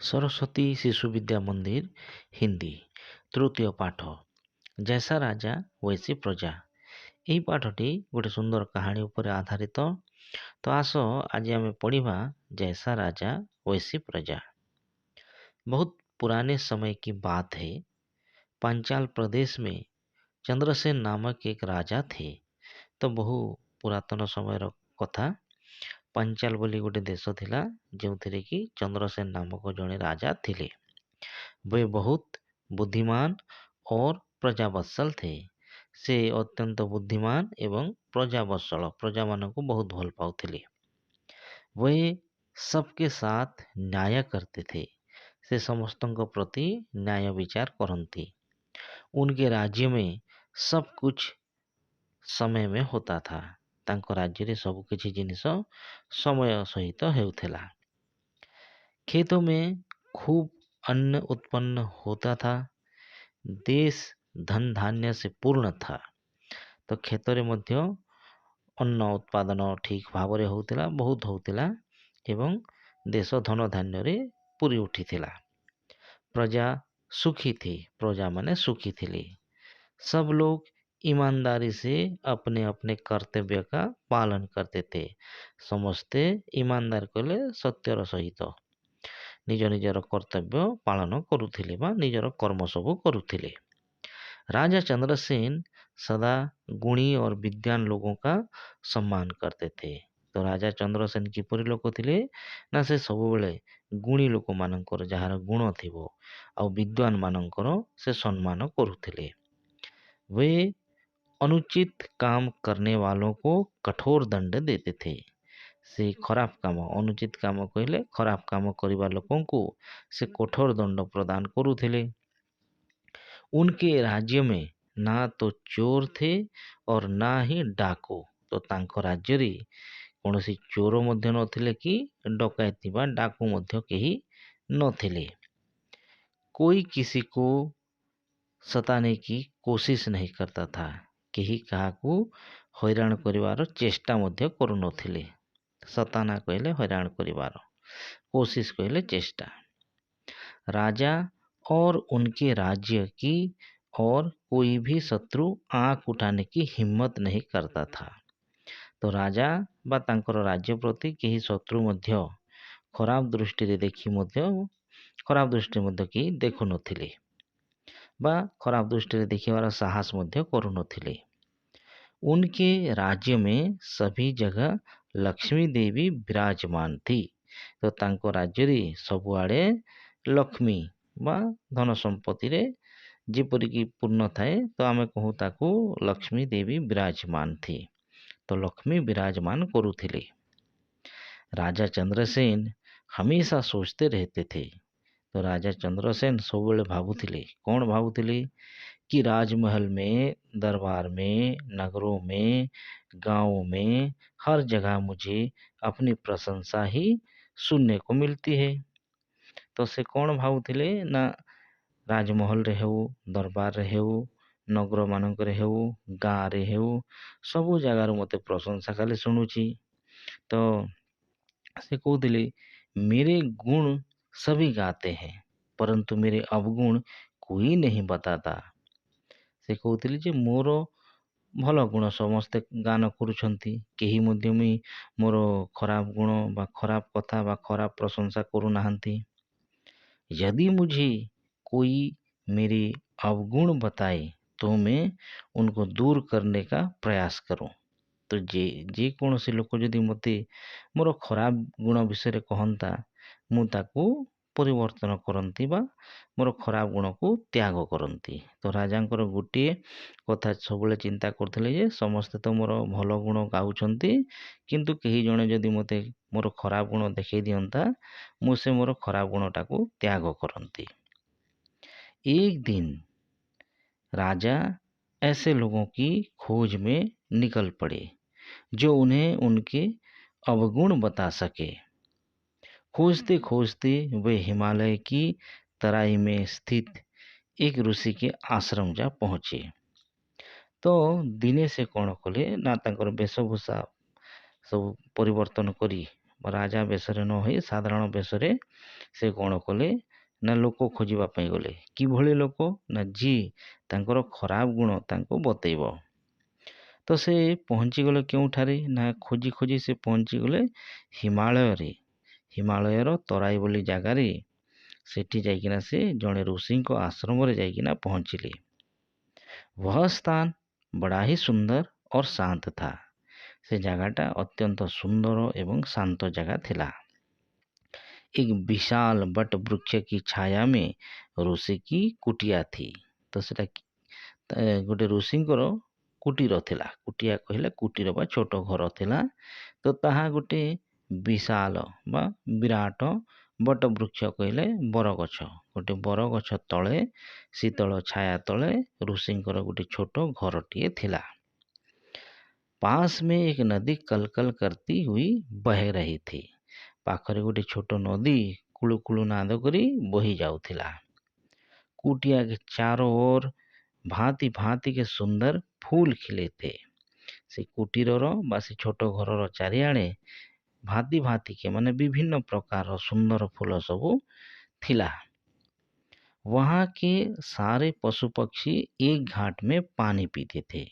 सरस्वती शिशु विद्या मंदिर हिंदी तृतीय पाठ जैसा राजा वैसी प्रजा। ଏହି ପାଠଟି ଗୋଟେ ସୁନ୍ଦର କାହାଣୀ ଉପରେ ଆଧାରିତ। ତ ଆସ ଆଜି ଆମେ ପଢ଼ିବା जैसा राजा वैसी प्रजा। बहुत पुराने समय की बात है। पांचाल प्रदेश में चंद्रसेन नामक एक राजा थे। तो बहु पुरातन समयर कथा। पांचाल बोली गोटे देश थिला जोंथिरे कि चंद्रसेन नामक जड़े राजा थिले। वे बहुत बुद्धिमान और प्रजावत्सल थे। से अत्यंत बुद्धिमान एवं प्रजावत्सल प्रजा मान को बहुत भल पाउथिले। वे सबके साथ न्याय करते थे। से समस्तों को प्रति न्याय विचार करती। उनके राज्य में सब कुछ समय में होता था। तांको राज्य रे सब किछि जिनिस समय सहित हेउथेला। खेतों में खूब अन्न उत्पन्न होता था। देश धन धान्य से पूर्ण था। तो खेतरे मध्य अन्न उत्पादन ठीक भाव रे होउथिला, बहुत होउथिला एवं देश धन धान्य रे पूरी उठिथिला। प्रजा सुखी थी। प्रजा माने सुखी थिली। सब लोग ईमानदारी से अपने अपने कर्तव्य का पालन करते थे। समस्ते ईमानदार कले सत्यर सहित निज निजर कर्तव्य पालन करुथिले बा निजर कर्म सब करुथिले। राजा चंद्रसेन सदा गुणी और विद्वान लोगों का सम्मान करते थे। तो राजा चंद्रसेन किपरि लोक थिले ना से सबुबेले गुणी लोक मानकर जहार गुण थिबो आ विद्वान मानकर से सम्मान करुथिले। वे अनुचित काम करने वालों को कठोर दंड देते थे। से खराब काम अनुचित काम कहले खराब काम करने लोगों को से कठोर दंड प्रदान करुथिले। उनके राज्य में ना तो चोर थे और ना ही डाकू। तो तांको राज्य रे कौनसी चोर मध्य नथिले कि डकैती बा डाकू मध्य केही नथिले। कोई किसी को सताने की कोशिश नहीं करता था। केही काहाकू हैरान करिवार चेष्टा मध्य करू नथिले। सताना कहले हैरान करिवार, कोशिश कहले चेष्टा। राजा और उनके राज्य की और कोई भी शत्रु आंख उठाने की हिम्मत नहीं करता था। तो राजा बा तांकर राज्य प्रति केही शत्रु मध्य खराब दृष्टि रे देखि मध्य खराब दृष्टि मध्य की देखु नथिले बा खराब दृष्टि रे देखिवार साहस मध्य करू नथिले। उनके राज्य में सभी जगह लक्ष्मी देवी विराजमान थी। तो तांको राज्य रे सबुआड़े लक्ष्मी बा धन संपत्ति रे जेपरिकी पूर्ण थाए तो आमे कहू ताकू लक्ष्मी देवी विराजमान थी। तो लक्ष्मी विराजमान करुथिले। राजा चंद्रसेन हमेशा सोचते रहते थे। तो राजा चंद्रसेन सबुबेले भाबुथिले। कौन भाबुथिले कि राजमहल में, दरबार में, नगरों में, गांवों में हर जगह मुझे अपनी प्रशंसा ही सुनने को मिलती है। तो से कौन भाबुथिले ना राजमहल रे हेउ, दरबार रे हेउ, नगर मानक रे हेउ, गाँ रे हेउ सबु जगार मते प्रशंसा खाली सुनुची। तो से कहूथिले मेरे गुण सभी गाते हैं परंतु मेरे अवगुण कोई नहीं बताता। से कहूथिले जे मोर भल गुण समस्ते गान करुछंती, केही मध्य मुई मोर खराब गुण बा खराब कथा बा खराब प्रशंसा करू नाहंती। यदि मुझे कोई मेरे अवगुण बताए तो मैं उनको दूर करने का प्रयास करूं। तो जे कौन से लोक जदि मते मोर खराब गुण विषय कहता मु ताकू परिवर्तन करती बा मोर खराब गुण को त्याग करती। तो राजांकर गोटे कथा सबले चिंता करथिले जे समस्ते तो मोर भल गुण गाउछंती किंतु केही जणे जदि मते मोर खराब गुण देखै दियंता मु से मोर खराब गुणटा को त्याग करती। एक दिन राजा ऐसे लोगों की खोज में निकल पड़े जो उन्हें उनके अवगुण बता सके। खोजते खोजते वे हिमालय की तराई में स्थित एक ऋषि के आश्रम जा पहुंचे। तो दिने से कौन कले ना तांकर वेशभूषा सब परिवर्तन करी ରାଜା ବେଶରେ ନ ହୋଇ ସାଧାରଣ ବେଶରେ ସେ କ'ଣ କଲେ ନା ଲୋକ ଖୋଜିବା ପାଇଁ ଗଲେ। କିଭଳି ଲୋକ ନା ଯିଏ ତାଙ୍କର ଖରାପ ଗୁଣ ତାଙ୍କୁ ବତେଇବ। ତ ସେ ପହଞ୍ଚିଗଲେ କେଉଁଠାରେ ନା ଖୋଜି ଖୋଜି ସେ ପହଞ୍ଚିଗଲେ ହିମାଳୟରେ। ହିମାଳୟର ତରାଇ ବୋଲି ଜାଗାରେ ସେଠି ଯାଇକିନା ସେ ଜଣେ ଋଷିଙ୍କ ଆଶ୍ରମରେ ଯାଇକିନା ପହଞ୍ଚିଲେ। वह स्थान बड़ा ही सुंदर और शांत था। से ଜାଗାଟା ଅତ୍ୟନ୍ତ ସୁନ୍ଦର ଏବଂ ଶାନ୍ତ ଜାଗା ଥିଲା। एक विशाल बट वृक्ष की छाया में ऋषि की कुटिया थी। ତ ସେଟା ଗୋଟେ ଋଷିଙ୍କର କୁଟୀର ଥିଲା। କୁଟିଆ କହିଲେ କୁଟୀର ବା ଛୋଟ ଘର ଥିଲା। ତ ତାହା ଗୋଟେ ବିଶାଳ ବା ବିରାଟ, ବଟ ବୃକ୍ଷ କହିଲେ ବରଗଛ, ଗୋଟେ ବରଗଛ ତଳେ ଶୀତଳ ଛାୟା ତଳେ ଋଷିଙ୍କର ଗୋଟେ ଛୋଟ ଘରଟିଏ ଥିଲା। पास में एक नदी कलकल करती हुई बह रही थी। पाखरे गोटे छोट नदी कुलु कुलु नाद करी बही जाउथिला। कुटिया के चारों ओर भांति भांति के सुंदर फूल खिले थे। से कुटीरर बा से छोट घरर चारिआडे भांति भांति के माने विभिन्न प्रकार सुंदर फूल सबू थिला। वहां के सारे पशु पक्षी एक घाट में पानी पीते थे।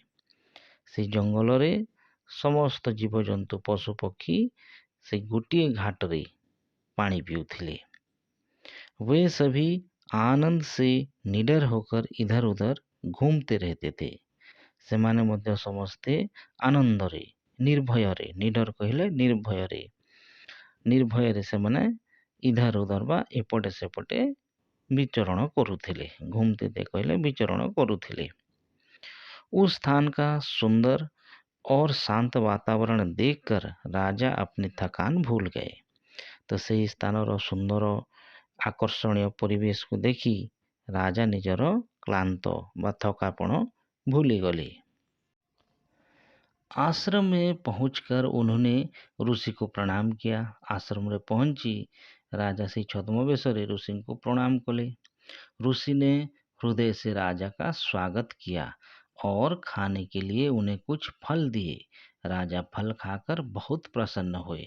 से जंगल रे समस्त जीवजंतु पशु पक्षी से गोटे घाट रे पानी पीउथिले। वे सभी आनंद से निडर होकर इधर उधर घूमते रहते थे। से माने मध्य समस्ते आनंद रे निर्भय रे, निडर कहले निर्भय रे से माने इधर उधर बा एपटे सेपटे विचरण करुथिले। घूमते थे कहले विचरण करुथिले। उस स्थान का सुंदर और शांत वातावरण देखकर राजा अपनी थकान भूल गए। तो से स्थानर सुंदर आकर्षणीय परिवेश को देखी राजा निजर क्लांत बा थकापण भूली गले। आश्रम में पहुंचकर उन्होंने ऋषि को प्रणाम किया। आश्रम में पहुंची राजा से छद्मवेश ऋषि को प्रणाम कले। ऋषि ने हृदय से राजा का स्वागत किया और खाने के लिए उन्हें कुछ फल दिए। राजा फल खाकर बहुत प्रसन्न हुए।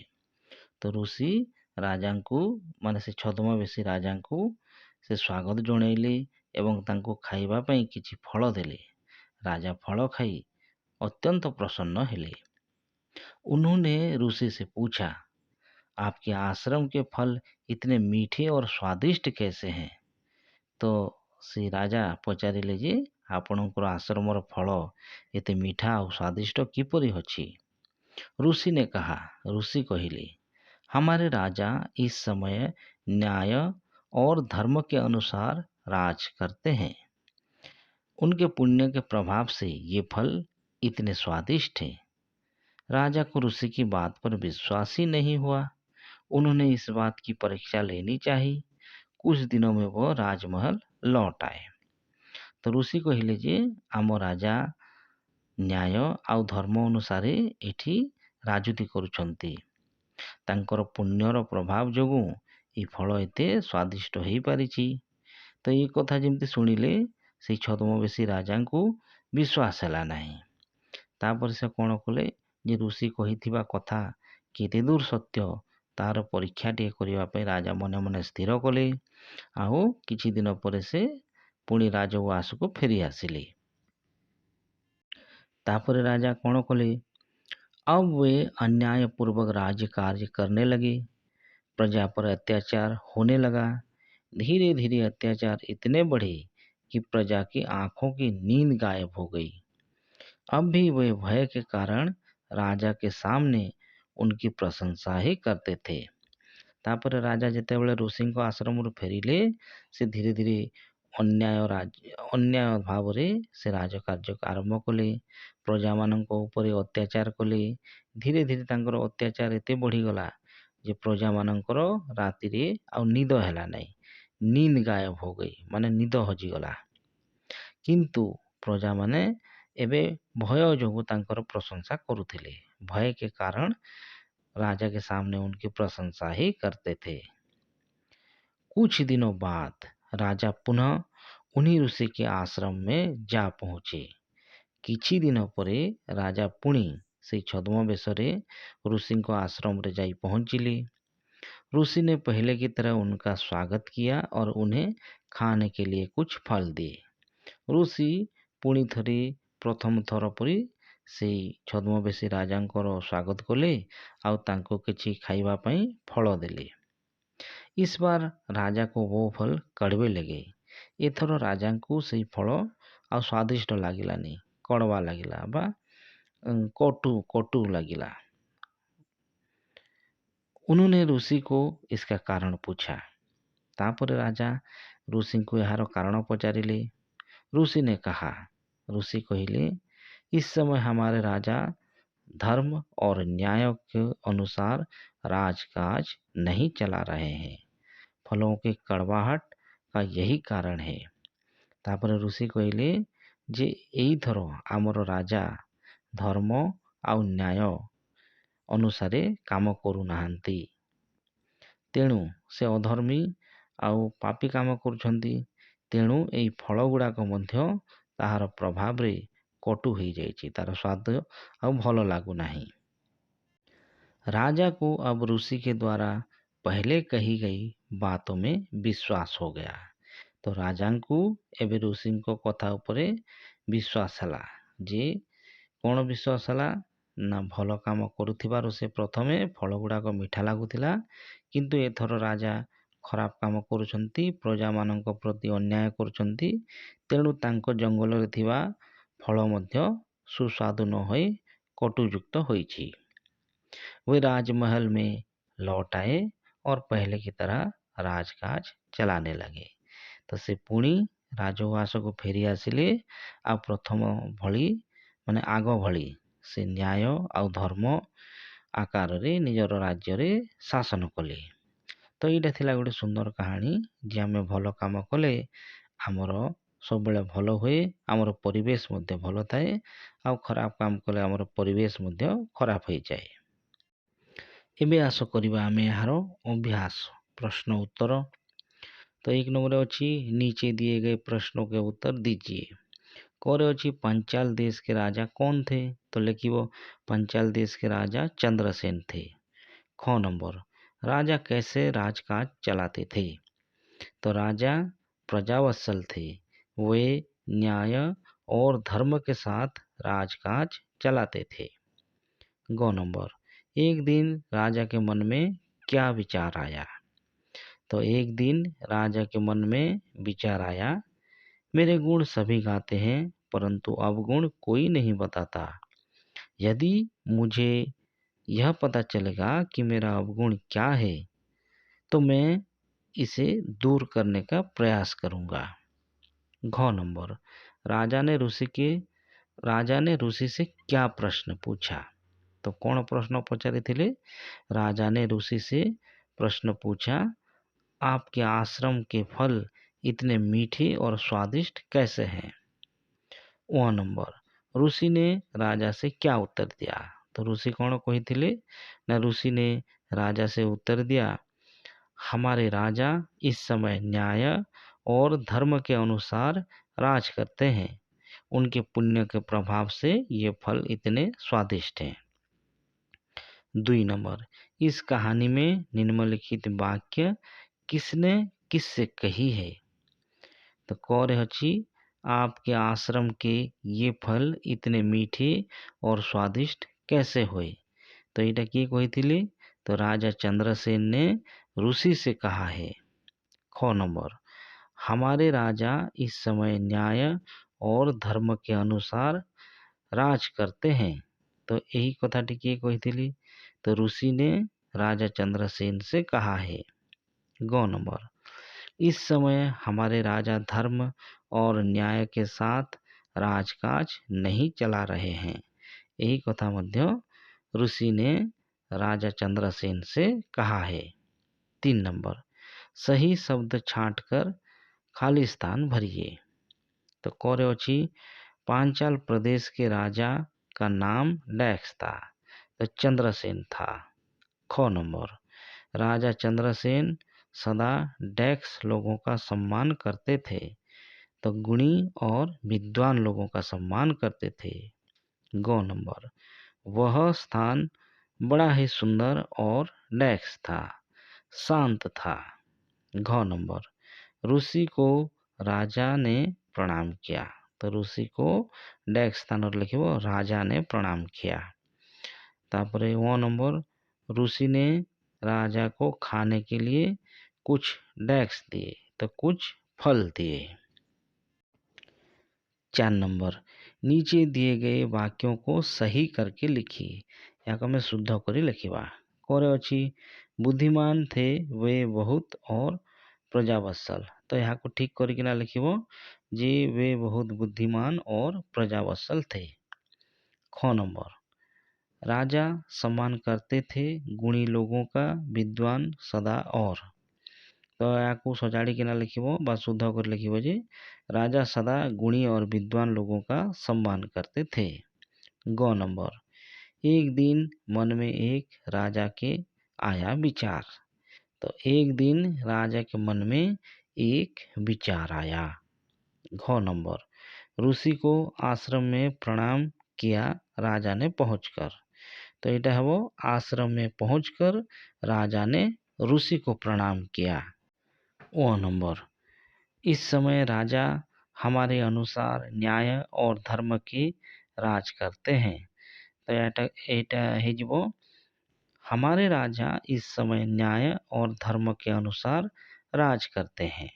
तो ऋषि राजा को माने से छद्मवेशी राजा को से स्वागत जणैले एवं तांको खाइबा पई किछि फल देले। राजा फल खाई अत्यंत प्रसन्न हेले। उन्होंने ऋषि से पूछा, आपके आश्रम के फल इतने मीठे और स्वादिष्ट कैसे हैं? तो से राजा पचारिले जे आपणकर आश्रमर फल एते मीठा और स्वादिष्ट किपरि अछि? ऋषि ने कहा, ऋषि कहिले, हमारे राजा इस समय न्याय और धर्म के अनुसार राज करते हैं। उनके पुण्य के प्रभाव से ये फल इतने स्वादिष्ट हैं। राजा को ऋषि की बात पर विश्वास ही नहीं हुआ। उन्होंने इस बात की परीक्षा लेनी चाहिए। कुछ दिनों में वो राजमहल लौट आए। तो ऋषि कहिले जे आम राजा न्याय आउ धर्म अनुसार एठी राजूती करुछंती। तांकर पुण्यर प्रभाव जोगु ये फल एते स्वादिष्ट हो पारिछि। तो ये कथा जमती शुणिले से छद्मवेशी राजा को विश्वास है नहीं। तापर से कौन कले जे ऋषि कही कथा केते दूर सत्य तार परीक्षा टे करने राजा मने मने स्थिर कले। आउ किछि दिन पर से पुणी राजउआस को फेरी आसिले। तापर राजा कौन कले, अब वे अन्याय पूर्वक राज्य कार्य करने लगे। प्रजा पर अत्याचार होने लगा। धीरे धीरे अत्याचार इतने बढ़े कि प्रजा की आंखों की नींद गायब हो गई। अब भी वे भय के कारण राजा के सामने उनकी प्रशंसा ही करते थे। तापर राजा जेतेबेले ऋषि आश्रम फेरिले से धीरे धीरे अन्याय भाव से राज कार्य आरंभ कले। प्रजा मान अत्याचार कले। धीरे धीरे तांकर अत्याचार एते बढ़ीगला जे प्रजा मानकर राति रे आ निद हैला नहीं, नींद गायब हो गई माने निद हजिगला। किंतु प्रजा माने एबे भय जोगु तांकर प्रशंसा करुथिले। भय के कारण राजा के सामने उनकी प्रशंसा ही करते थे। कुछ दिनों बाद राजा पुनः उन्हीं ऋषि के आश्रम में जा पहुंचे। किछि दिन परे राजा पुणी से छद्मवेशरे ऋषि को आश्रम रे जाई पहुंचिली। ऋषि ने पहले की तरह उनका स्वागत किया और उन्हें खाने के लिए कुछ फल दिए। ऋषि पुणी थरी प्रथम थर परी से छद्मवेशी राजांकर स्वागत कले आउ तांको किछि खाइबा पई फल देले। इस बार राजा को वो फल कड़वे लगे। एथर राजा को से फल आ स्वादिष्ट लागिलानी, कड़वा लागिला बा कटु कटु लागिला। उन्होंने ऋषि को इसका कारण पूछा। तापर राजा ऋषि को यार कारण पचारिले। ऋषि ने कहा, ऋषि कहले, इस समय हमारे राजा धर्म और न्याय के अनुसार राजकाज नहीं चला रहे हैं। फलों की कड़वाहट का यही कारण है। तापर ऋषि कहले जे एई थरो आमर राजा धर्म आउ न्याय अनुसारे काम करू नाहंती, तेणु से अधर्मी आउ पापी काम करुछंती। तेणु एई फल गुड़ाक मध्य ताहार प्रभाव रे कटु हो जाइछि, तार स्वाद आउ भल लागू नाही। राजा को अब ऋषि के द्वारा पहले कही गई बातों में विश्वास हो गया। तो राजा को एबे ऋषि को कथा उपरे विश्वास हला। जे कौन विश्वास हला ना भल काम करुथिबारु से प्रथमे फल गुड़ाक मिठा लागुथिला, किंतु एथर राजा खराब काम करुछंती, प्रजा मानक प्रति अन्याय करुछंती। तेणु तांको जंगल रे थिबा फल मध्य सुस्वादु न होई कटुयुक्त होईछि। वे राजमहल में लौट आए और पहले की तरह राजकाज चलाने लगे। तो से पुणी राजउवास को फेरी आसिले आ प्रथम भली माने आग भली से न्याय आउ धर्म आकार रे निजर राज्य रे शासन कले। तो यहाँ थिला गोटे सुंदर कहानी जे आमे भल काम कले आमर सब बेले भल हुए, आमर परिवेश मध्य भल थाए, आउ खराब काम कले आमर परिवेश मध्य खराब हो जाए। एबे आस करिबा आमे यार अभ्यास प्रश्न उत्तर। तो एक नंबर अच्छी नीचे दिए गए प्रश्नों के उत्तर दीजिए। करे अच्छी पंचाल देश के राजा कौन थे? तो लिखिबो पंचाल देश के राजा चंद्रसेन थे। ख नंबर राजा कैसे राजकाज चलाते थे? तो राजा प्रजावत्सल थे, वे न्याय और धर्म के साथ राजकाज चलाते थे। ग नंबर एक दिन राजा के मन में क्या विचार आया? तो एक दिन राजा के मन में विचार आया, मेरे गुण सभी गाते हैं परंतु अवगुण कोई नहीं बताता। यदि मुझे यह पता चलेगा कि मेरा अवगुण क्या है तो मैं इसे दूर करने का प्रयास करूंगा। घ नंबर राजा ने ऋषि से क्या प्रश्न पूछा? तो कौन प्रश्न पचारि थिले? राजा ने ऋषि से प्रश्न पूछा, आपके आश्रम के फल इतने मीठे और स्वादिष्ट कैसे हैं? वह नंबर ऋषि ने राजा से क्या उत्तर दिया? तो ऋषि कौन कही थिले ना ऋषि ने राजा से उत्तर दिया, हमारे राजा इस समय न्याय और धर्म के अनुसार राज करते हैं, उनके पुण्य के प्रभाव से ये फल इतने स्वादिष्ट हैं। 2 नंबर इस कहानी में निम्नलिखित वाक्य किसने किससे कही है? तो कौर हची आपके आश्रम के ये फल इतने मीठे और स्वादिष्ट कैसे हुए? तो इटा की कही थिले? तो राजा चंद्रसेन ने ऋषि से कहा है। ख नंबर हमारे राजा इस समय न्याय और धर्म के अनुसार राज करते हैं। तो यही कथा किए कही थिली? तो ऋषि ने राजा चंद्रसेन से कहा है। ग नंबर इस समय हमारे राजा धर्म और न्याय के साथ राजकाज नहीं चला रहे हैं। यही कथा मध्य ऋषि ने राजा चंद्रसेन से कहा है। 3 नंबर सही शब्द छांटकर खाली स्थान भरिए। तो कौरे अच्छी पांचाल प्रदेश के राजा का नाम डैक्स था, तो चंद्रसेन था। ख नंबर राजा चंद्रसेन सदा डैक्स लोगों का सम्मान करते थे, तो गुणी और विद्वान लोगों का सम्मान करते थे। ग नंबर वह स्थान बड़ा ही सुंदर और डैश था, शांत था। घ नंबर, ऋषि को राजा ने प्रणाम किया। तो ऋषि को डैश स्थान लिखिबो राजा ने प्रणाम किया। तापरे वो नंबर, ऋषि ने राजा को खाने के लिए कुछ डैश दिए, तो कुछ फल दिए। 4 नंबर, नीचे दिए गए वाक्यों को सही करके लिखिए। यहाँ में शुद्ध करी लिखिबा। करे अच्छी, बुद्धिमान थे वे बहुत और प्रजावत्सल। तो यहाँ को ठीक करके लिखिबो जे वे बहुत बुद्धिमान और प्रजावत्सल थे। ख नंबर, राजा सम्मान करते थे गुणी लोगों का, विद्वान सदा और। तो यहाँ को सजाड़ी के ना लिखिबो बा शुद्ध कर लिखिबो जे राजा सदा गुणी और विद्वान लोगों का सम्मान करते थे। ग नंबर, एक दिन मन में एक राजा के आया विचार। तो एक दिन राजा के मन में एक विचार आया। घ नंबर, ऋषि को आश्रम में प्रणाम किया राजा ने पहुंचकर। तो এটা है वो आश्रम में पहुंचकर राजा ने ऋषि को प्रणाम किया। ओ नंबर, इस समय राजा हमारे अनुसार न्याय और धर्म की राज करते हैं। तो এটা है जो हमारे राजा इस समय न्याय और धर्म के अनुसार राज करते हैं।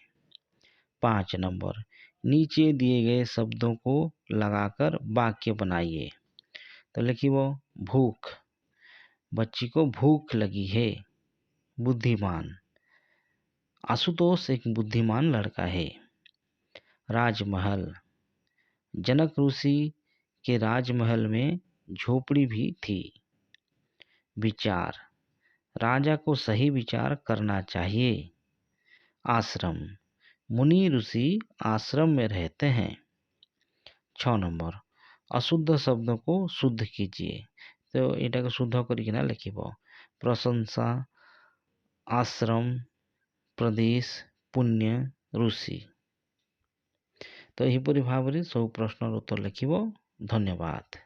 5 नंबर, नीचे दिए गए शब्दों को लगाकर वाक्य बनाइए। तो लिखिए भूख, बच्ची को भूख लगी है। बुद्धिमान, आशुतोष एक बुद्धिमान लड़का है। राजमहल, जनक ऋषि के राजमहल में झोपड़ी भी थी। विचार, राजा को सही विचार करना चाहिए। आश्रम, मुनि ऋषि आश्रम में रहते हैं। 6 नंबर, अशुद्ध शब्दों को शुद्ध कीजिए। तो एटा को शुद्ध करके लिखिबो प्रशंसा, आश्रम, प्रदेश, पुण्य, ऋषि। तो यहीपरि भाव में सब प्रश्नर उत्तर लिखिबो। धन्यवाद।